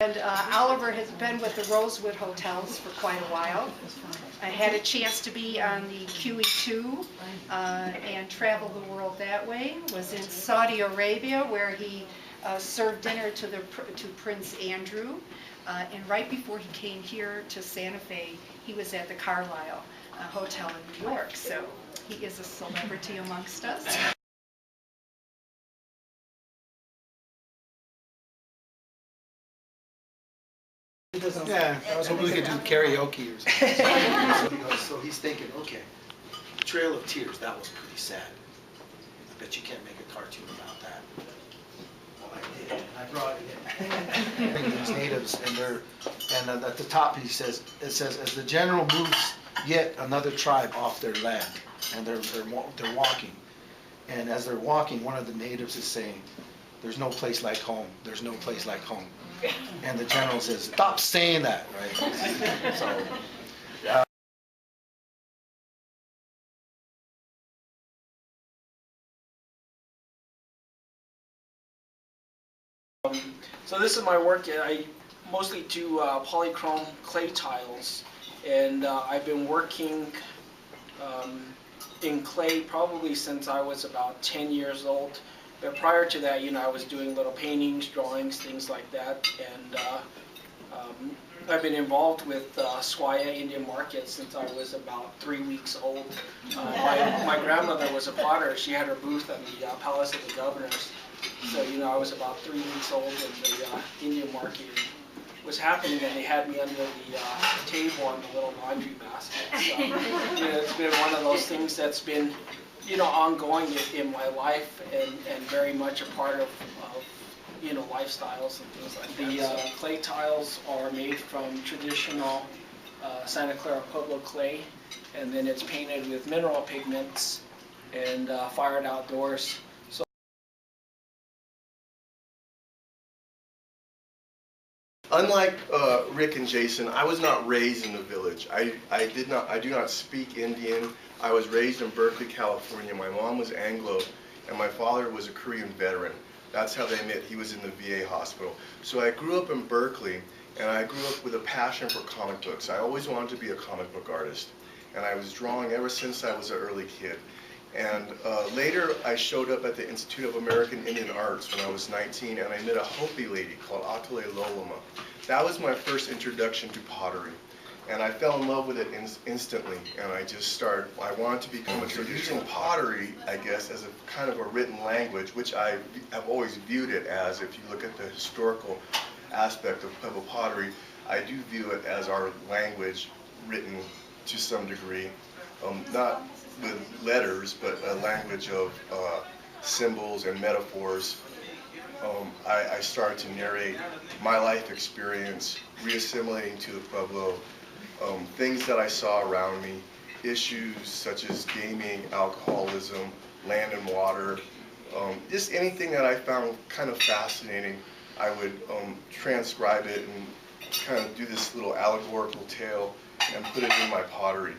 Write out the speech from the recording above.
And Oliver has been with the Rosewood Hotels for quite a while. I had a chance to be on the QE2 and travel the world that way. Was in Saudi Arabia where he served dinner to Prince Andrew. And right before he came here to Santa Fe, he was at the Carlisle Hotel in New York. So he is a celebrity amongst us. Yeah, I was hoping we could do karaoke or something. So he's thinking, okay, Trail of Tears, that was pretty sad. I bet you can't make a cartoon about that. Well, I did, and I brought it in. These natives, and at the top it says, as the general moves yet another tribe off their land, and they're walking. And as they're walking, one of the natives is saying, there's no place like home, there's no place like home. And the general says, stop saying that, right? So this is my work. I mostly do polychrome clay tiles, and I've been working in clay probably since I was about 10 years old. But prior to that, I was doing little paintings, drawings, things like that, and I've been involved with SWAIA Indian market since I was about 3 weeks old. My grandmother was a potter. She had her booth at the Palace of the Governors. So, I was about 3 weeks old, and the Indian market was happening, and they had me under the table on the little laundry basket. So, it's been one of those things that's been, ongoing in my life, and very much a part of lifestyles and things like that. The clay tiles are made from traditional Santa Clara Pueblo clay, and then it's painted with mineral pigments and fired outdoors. Unlike Rick and Jason, I was not raised in the village. I do not speak Indian. I was raised in Berkeley, California. My mom was Anglo, and my father was a Korean veteran. That's how they met. He was in the VA hospital. So I grew up in Berkeley, and I grew up with a passion for comic books. I always wanted to be a comic book artist, and I was drawing ever since I was an early kid. And later, I showed up at the Institute of American Indian Arts when I was 19, and I met a Hopi lady called Atale Loloma. That was my first introduction to pottery. And I fell in love with it instantly, and I wanted to become a traditional. Using pottery, I guess, as a kind of a written language, which I have always viewed it as. If you look at the historical aspect of Pueblo pottery, I do view it as our language written to some degree. Not with letters, but a language of symbols and metaphors. I started to narrate my life experience, reassimilating to the Pueblo, things that I saw around me, issues such as gaming, alcoholism, land and water, just anything that I found kind of fascinating. I would transcribe it and kind of do this little allegorical tale and put it in my pottery.